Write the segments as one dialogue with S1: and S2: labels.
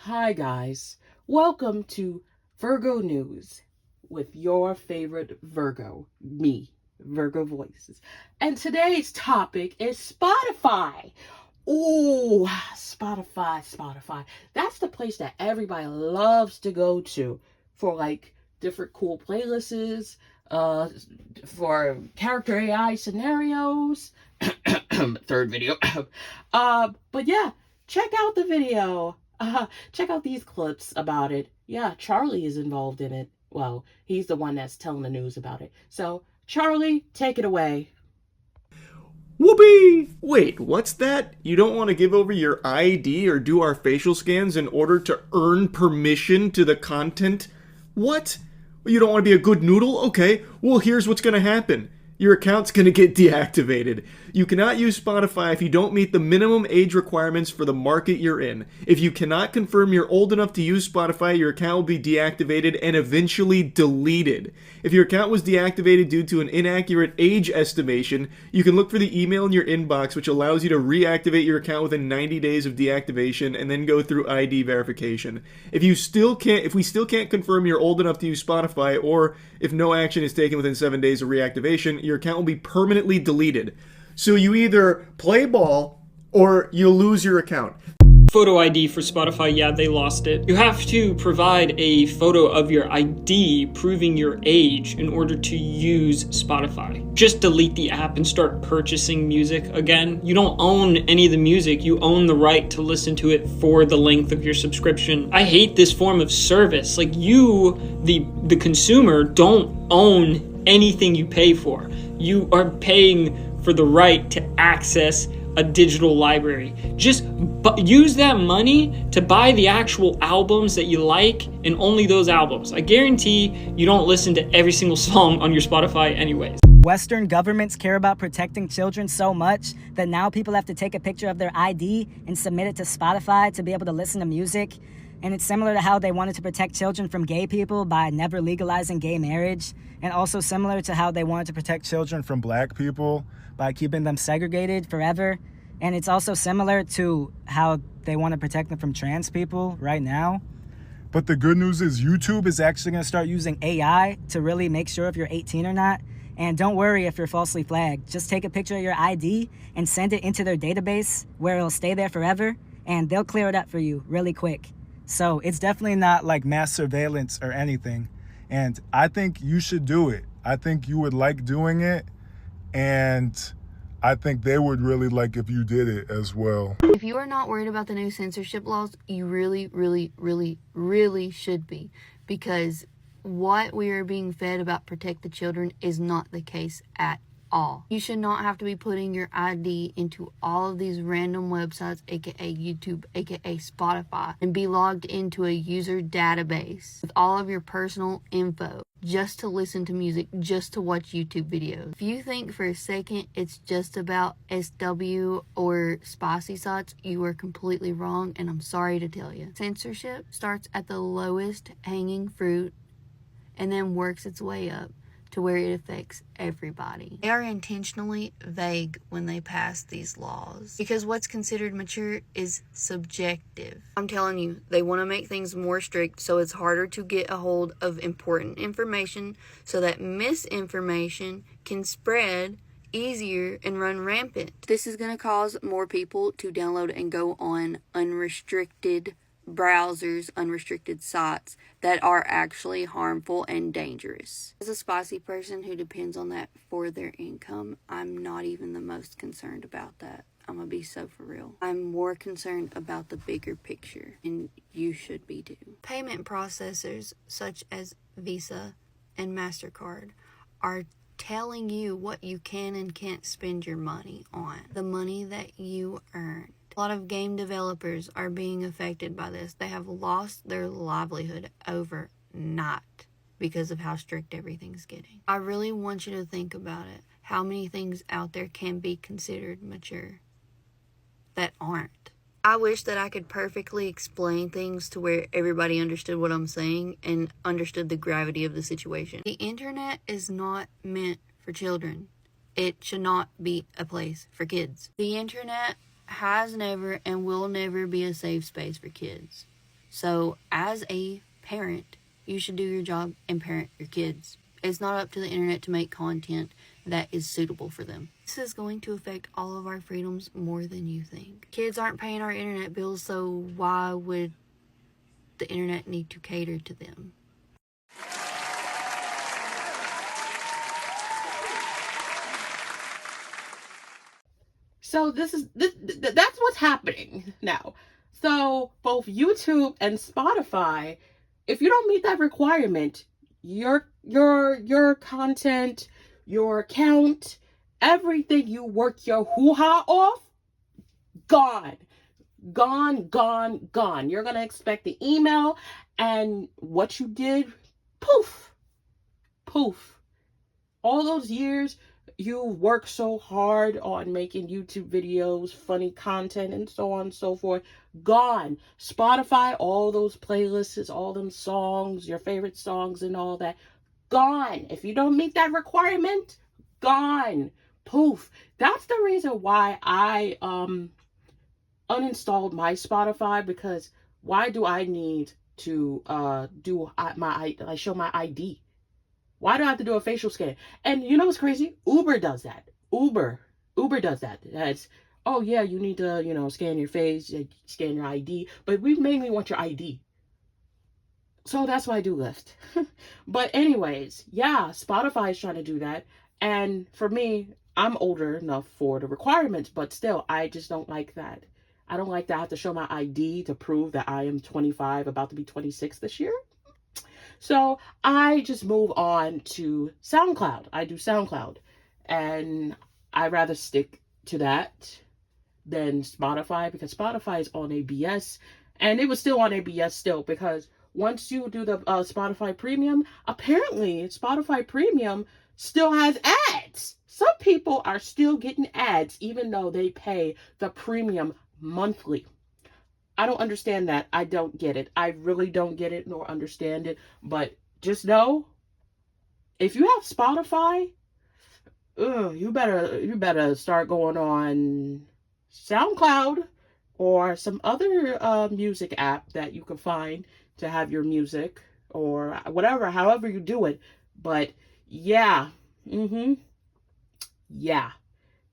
S1: Hi, guys. Welcome to Virgo News with your favorite Virgo, me, Virgo Voices. And today's topic is Spotify. Oh, Spotify. That's the place that everybody loves to go to for like different cool playlists, uh, for character AI scenarios. Third video. But yeah, check out the video. Check out these clips about it. Yeah, Charlie is involved in it. Well, he's the one that's telling the news about it. So, Charlie, take it away.
S2: Whoopee! Wait, what's that? You don't want to give over your ID or do our facial scans in order to earn permission to the content? What? You don't want to be a good noodle? Okay, well, here's what's going to happen. Your account's going to get deactivated. You cannot use Spotify if you don't meet the minimum age requirements for the market you're in. If you cannot confirm you're old enough to use Spotify, your account will be deactivated and eventually deleted. If your account was deactivated due to an inaccurate age estimation, you can look for the email in your inbox which allows you to reactivate your account within 90 days of deactivation and then go through ID verification. If we still can't confirm you're old enough to use Spotify, or if no action is taken within 7 days of reactivation, your account will be permanently deleted. So you either play ball or you lose your account.
S3: Photo ID for Spotify, yeah, they lost it. You have to provide a photo of your ID proving your age in order to use Spotify. Just delete the app and start purchasing music again. You don't own any of the music, you own the right to listen to it for the length of your subscription. I hate this form of service. Like, you, the consumer, don't own anything you pay for. You are paying for the right to access a digital library. Just use that money to buy the actual albums that you like, and only those albums. I guarantee you don't listen to every single song on your Spotify anyways.
S4: Western governments care about protecting children so much that now people have to take a picture of their ID and submit it to Spotify to be able to listen to music. And it's similar to how they wanted to protect children from gay people by never legalizing gay marriage, and also similar to how they wanted to protect children from black people by keeping them segregated forever. And it's also similar to how they want to protect them from trans people right now.
S5: But the good news is YouTube is actually
S4: Going to start using AI to really make sure if you're 18 or not. And don't worry if you're falsely flagged. Just take a picture of your ID and send it into their database where it'll stay there forever, and they'll clear it up for you really quick. So it's definitely not like mass surveillance or anything.
S5: And I think you should do it. I think you would like doing it, and I think they would really like if you did it as well.
S6: If you are not worried about the new censorship laws, you really should be. Because what we are being fed about protect the children is not the case at all. You should not have to be putting your ID into all of these random websites, aka YouTube, aka Spotify, and be logged into a user database with all of your personal info just to listen to music, just to watch YouTube videos. If you think for a second it's just about SW or spicy sites, you are completely wrong, and I'm sorry to tell you. Censorship starts at the lowest hanging fruit and then works its way up to where it affects everybody. They are intentionally vague when they pass these laws because what's considered mature is subjective. I'm telling you, they want to make things more strict so it's harder to get a hold of important information so that misinformation can spread easier and run rampant. This is going to cause more people to download and go on unrestricted browsers, unrestricted sites that are actually harmful and dangerous. As a spicy person who depends on that for their income, I'm not even the most concerned about that. I'm gonna be so for real. I'm more concerned about the bigger picture, and you should be too. Payment processors such as Visa and MasterCard are telling you what you can and can't spend your money on, the money that you earn. A lot of game developers are being affected by this. They have lost their livelihood overnight because of how strict everything's getting. I really want you to think about it. How many things out there can be considered mature that aren't? I wish that I could perfectly explain things to where everybody understood what I'm saying and understood the gravity of the situation. The internet is not meant for children. It should not be a place for kids. The internet has never and will never be a safe space for kids. So as a parent, you should do your job and parent your kids. It's not up to the internet to make content that is suitable for them. This is going to affect all of our freedoms more than you think. Kids aren't paying our internet bills, so why would the internet need to cater to them?
S1: So that's what's happening now. So both YouTube and Spotify, if you don't meet that requirement, your content, your account, everything you work your hoo-ha off, gone. Gone, gone, gone. You're gonna expect the email, and what you did, poof, poof. All those years you worked so hard on making YouTube videos, funny content, and so on and so forth, gone. Spotify, all those playlists, all them songs, your favorite songs and all that, gone. If you don't meet that requirement, gone. Poof. That's the reason why I uninstalled my Spotify, because why do I need to I show my ID? Why do I have to do a facial scan? And you know what's crazy? Uber does that. Uber does that. That's, oh yeah, you need to, scan your face, scan your ID, but we mainly want your ID. So that's why I do Lyft. But anyways, yeah, Spotify is trying to do that. And for me, I'm older enough for the requirements, but still, I just don't like that. I don't like that I have to show my ID to prove that I am 25, about to be 26 this year. So I just move on to SoundCloud. I do SoundCloud. And I rather stick to that than Spotify, because Spotify is on ABS. And it was still on ABS still, because once you do the Spotify Premium, apparently Spotify Premium still has ads. Some people are still getting ads even though they pay the premium monthly. I don't understand that. I don't get it. I really don't get it nor understand it. But just know, if you have Spotify, you better start going on SoundCloud or some other music app that you can find to have your music, or whatever, however you do it. But yeah, yeah.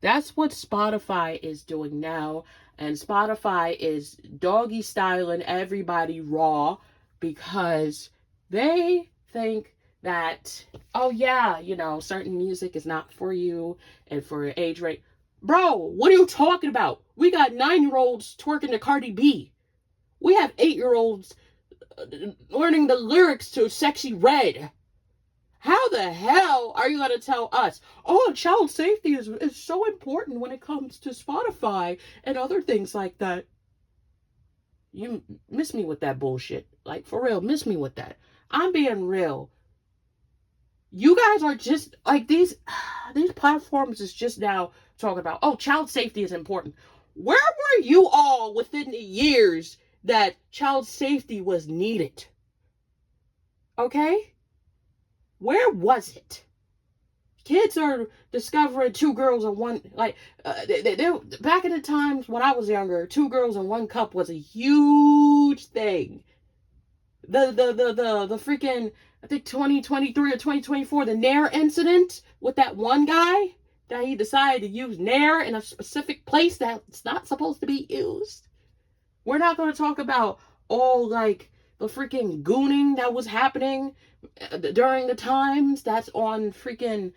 S1: That's what Spotify is doing now. And Spotify is doggy styling everybody raw, because they think that, oh yeah, certain music is not for you and for your age rate. Bro, what are you talking about? We got 9-year-olds twerking to Cardi B. We have 8-year-olds learning the lyrics to Sexy Red. How the hell are you going to tell us, oh, child safety is so important when it comes to Spotify and other things like that? You miss me with that bullshit. Like, for real, miss me with that. I'm being real. You guys are just, like, these platforms is just now talking about, oh, child safety is important. Where were you all within the years that child safety was needed? Okay? Where was it? Kids are discovering 2 girls in one, like, they back in the times when I was younger, 2 girls in 1 cup was a huge thing. The freaking, I think 2023 or 2024, the Nair incident with that one guy that he decided to use Nair in a specific place that's not supposed to be used. We're not going to talk about all, like, the freaking gooning that was happening during the times that's on freaking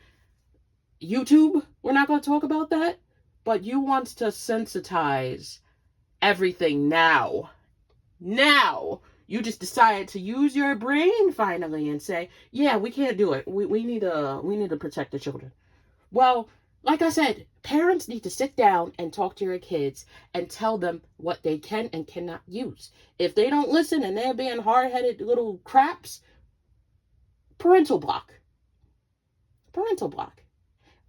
S1: YouTube. We're not going to talk about that. But you want to sensitize everything now. Now. You just decided to use your brain finally and say, yeah, we can't do it. We need to protect the children. Well, like I said, parents need to sit down and talk to your kids and tell them what they can and cannot use. If they don't listen and they're being hard-headed little craps, parental block. Parental block.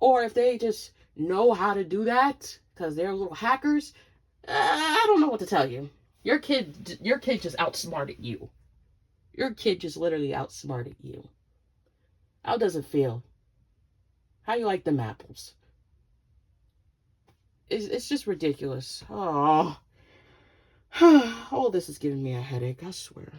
S1: Or if they just know how to do that because they're little hackers, I don't know what to tell you. Your kid just outsmarted you. Your kid just literally outsmarted you. How does it feel? How you like them apples? It's just ridiculous. Oh. All this is giving me a headache, I swear.